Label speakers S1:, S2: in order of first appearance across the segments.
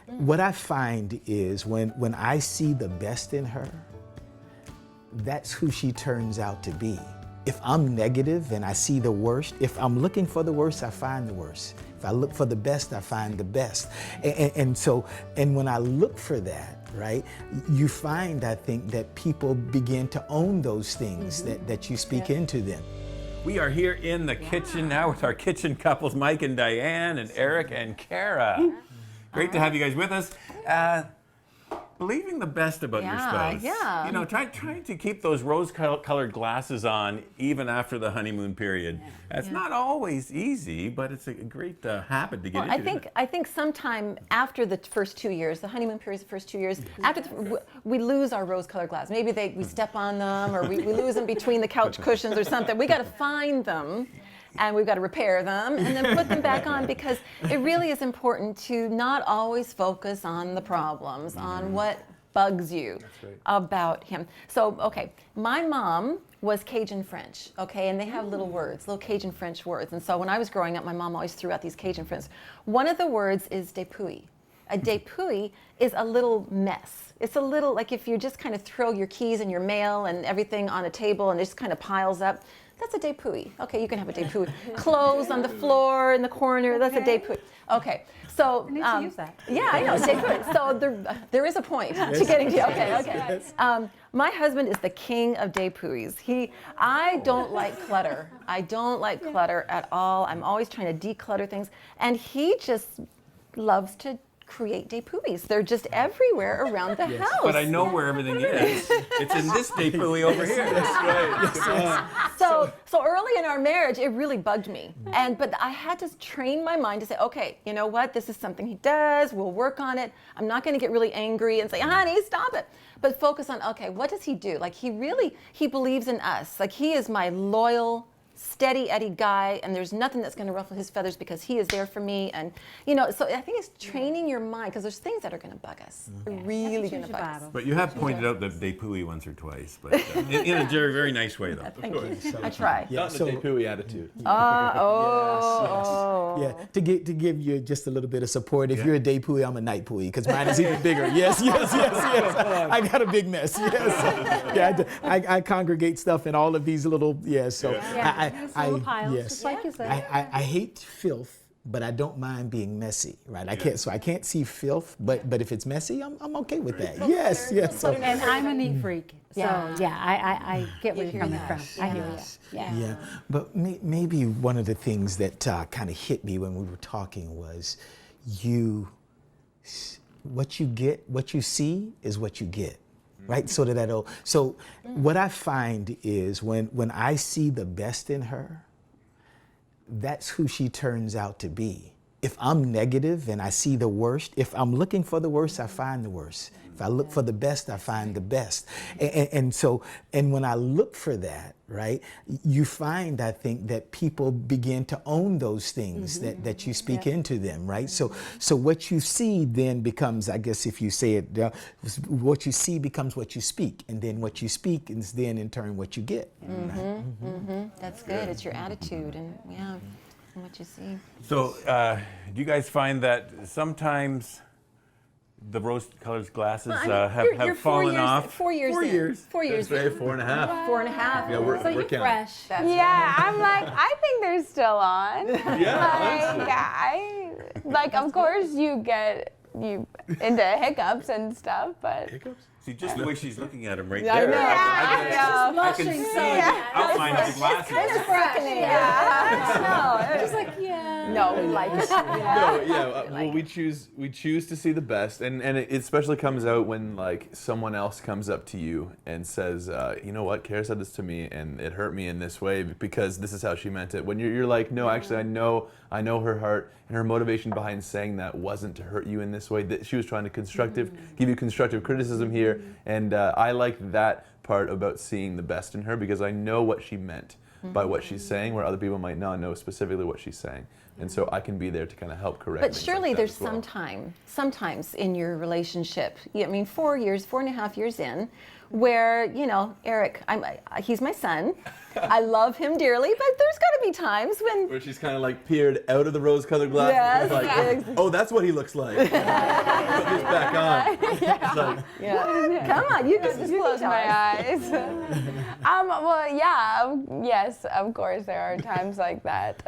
S1: what I find is when I see the best in her, that's who she turns out to be. If I'm negative and I see the worst, if I'm looking for the worst, I find the worst. If I look for the best, I find the best. And when I look for that, right, you find, I think, that people begin to own those things that you speak into them.
S2: We are here in the kitchen now with our kitchen couples, Mike and Diane, and Eric and Kara. Great to have you guys with us. Believing the best about your spouse.
S3: Yeah.
S2: You know, trying to keep those rose-colored glasses on even after the honeymoon period. It's not always easy, but it's a great habit to get into.
S3: I think sometime after the first 2 years, the honeymoon period is the first 2 years, after we lose our rose-colored glasses. Maybe we step on them, or we lose them between the couch cushions or something. We got to find them. And we've got to repair them and then put them back on, because it really is important to not always focus on the problems, on what bugs you about him. So, okay, my mom was Cajun French, okay, and they have little words, little Cajun French words. And so when I was growing up, my mom always threw out these Cajun French. One of the words is dépouille. A dépouille is a little mess. It's a little, like if you just kind of throw your keys and your mail and everything on a table and it just kind of piles up. That's a dépouille. Okay, you can have a dépouille. Clothes on the floor in the corner, that's a dépouille. Okay, so...
S4: I need to use that.
S3: Yeah, I know, dépouille. So there is a point to getting to... Okay. My husband is the king of dépouilles. I don't like clutter. I don't like clutter at all. I'm always trying to declutter things. And he just loves to create dépouilles. They're just everywhere around the house.
S2: But I know where everything is. It's in this dépouille over here. That's right.
S3: So early in our marriage, it really bugged me. But I had to train my mind to say, okay, you know what? This is something he does. We'll work on it. I'm not going to get really angry and say, honey, stop it. But focus on, okay, what does he do? Like he believes in us. Like he is my loyal, steady Eddie guy, and there's nothing that's going to ruffle his feathers because he is there for me. And so I think it's training your mind, because there's things that are going to bug us. They're really going to bug us.
S2: But you have pointed out that dépouille once or twice, but in a very, very nice way, though.
S3: Thank you. I try.
S5: Not in a dépouille attitude.
S1: Yeah, to give you just a little bit of support. If you're a dépouille, I'm a night pouille, because mine is even bigger. Yes. I got a big mess. Yes. Yeah, I congregate stuff in all of these little.
S4: Little piles, just like you said.
S1: I hate filth, but I don't mind being messy, right? I can't see filth, but if it's messy, I'm okay with that. Yes. So,
S4: And I'm a neat freak, so I get where you're coming from. I hear you.
S1: Yeah, but maybe one of the things that kind of hit me when we were talking was what you see is what you get. Right, so what I find is when I see the best in her, that's who she turns out to be. If I'm negative and I see the worst, if I'm looking for the worst, I find the worst. If I look for the best, I find the best. And when I look for that, right, you find, I think, that people begin to own those things that you speak into them, right? So what you see then becomes, I guess if you say it, what you see becomes what you speak, and then what you speak is then in turn what you get.
S3: That's good. It's your attitude and what you see.
S2: So do you guys find that sometimes the rose-colored glasses have fallen off?
S3: 4 years. 4 years. 4 years.
S5: Say 4.5.
S3: 4.5.
S5: Yeah, we're
S4: you're
S5: counting.
S4: fresh.
S6: Yeah, I'm like, I think they're still on. Of course you get into hiccups and stuff, but.
S5: Hiccups?
S2: See, just the way she's looking at him right
S3: I
S2: there.
S3: know.
S2: I can see the outline of the glasses.
S4: Just like,
S3: No, we like it.
S5: Well, we choose to see the best, and it especially comes out when like someone else comes up to you and says, you know what, Kara said this to me and it hurt me in this way because this is how she meant it. When you're like, no, actually I know her heart, and her motivation behind saying that wasn't to hurt you in this way. That she was trying to give you constructive criticism here, and I like that part about seeing the best in her, because I know what she meant by what she's saying, where other people might not know specifically what she's saying. And so I can be there to kind of help correct
S3: But
S5: things
S3: surely
S5: like that
S3: there's
S5: as well.
S3: sometimes in your relationship, 4.5 years in, where, Eric, he's my son. I love him dearly, but there's got to be times
S5: Where she's kind of like peered out of the rose-colored glasses.
S3: Yes,
S5: like, oh, that's what he looks like. back on. It's like,
S3: Yeah. Come on, you
S6: Just
S3: you
S6: close
S3: tell
S6: my
S3: us.
S6: eyes. Well, yeah, yes, of course there are times like that.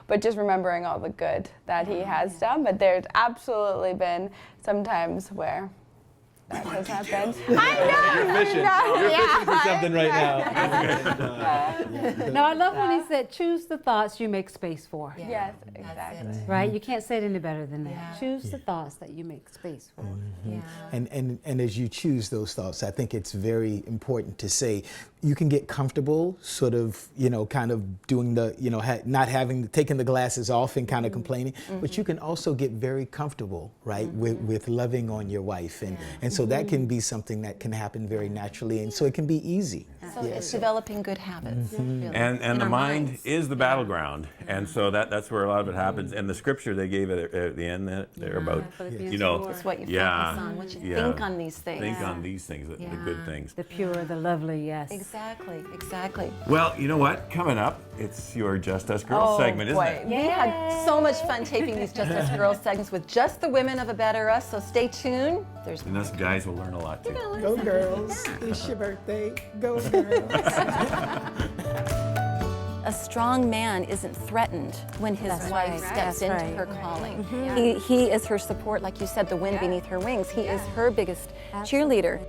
S6: But just remembering all the good that he has done. But there's absolutely been some times where that has happened. I know.
S5: you're fishing. You're fishing for something right now.
S4: No, I love when he said, choose the thoughts you make space for.
S6: Yes, exactly.
S4: Right? You can't say it any better than that.
S3: Yeah.
S4: Choose the thoughts that you make space for.
S3: Yeah.
S1: And as you choose those thoughts, I think it's very important to say you can get comfortable sort of, kind of doing the, not taking the glasses off and kind of complaining, but you can also get very comfortable, right, with loving on your wife. And so that can be something that can happen very naturally, and so it can be easy.
S3: So it's developing good habits. Really,
S2: And
S3: in
S2: the
S3: our
S2: mind
S3: minds.
S2: is the battleground, and so that's where a lot of it happens. And the scripture they gave at the end there about,
S4: Philippians 4.
S3: It's what you
S2: Yeah.
S3: focus on, what you
S2: Yeah.
S3: think on these things.
S2: think on these things, the good things.
S4: The pure, the lovely, yes.
S3: Exactly.
S2: Well, you know what? Coming up, it's your Just Us Girls segment, isn't it?
S3: We had so much fun taping these Just Us Girls segments with just the women of A Better Us, so stay tuned. There's
S2: And us guys will learn a lot too.
S1: Go girls, it's your birthday, go girls.
S3: A strong man isn't threatened when his
S4: That's
S3: wife
S4: right.
S3: steps
S4: That's
S3: into
S4: right.
S3: her calling. He is her support, like you said, the wind beneath her wings. He is her biggest cheerleader.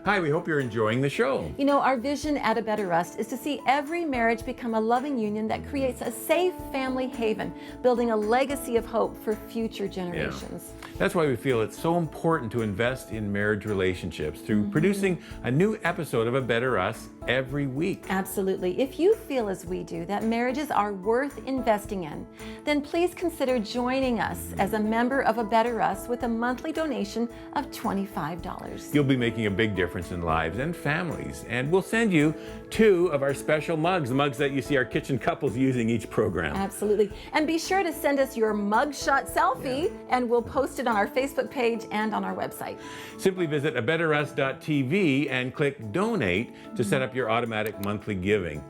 S2: Hi, we hope you're enjoying the show.
S3: You know, our vision at A Better Us is to see every marriage become a loving union that creates a safe family haven, building a legacy of hope for future generations.
S2: That's why we feel it's so important to invest in marriage relationships through producing a new episode of A Better Us every week.
S3: Absolutely. If you feel as we do that marriages are worth investing in, then please consider joining us as a member of A Better Us with a monthly donation of $25.
S2: You'll be making a big difference in lives and families, and we'll send you 2 of our special mugs, the mugs that you see our kitchen couples using each program.
S3: Absolutely. And be sure to send us your mugshot selfie, and we'll post it on our Facebook page and on our website.
S2: Simply visit abetterus.tv and click donate to set up your automatic monthly giving.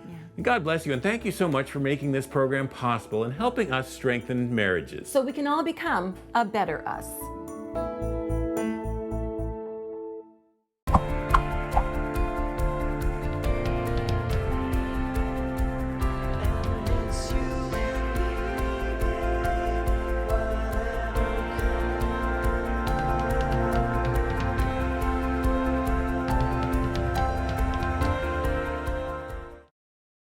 S2: God bless you, and thank you so much for making this program possible and helping us strengthen marriages.
S3: So we can all become a better us.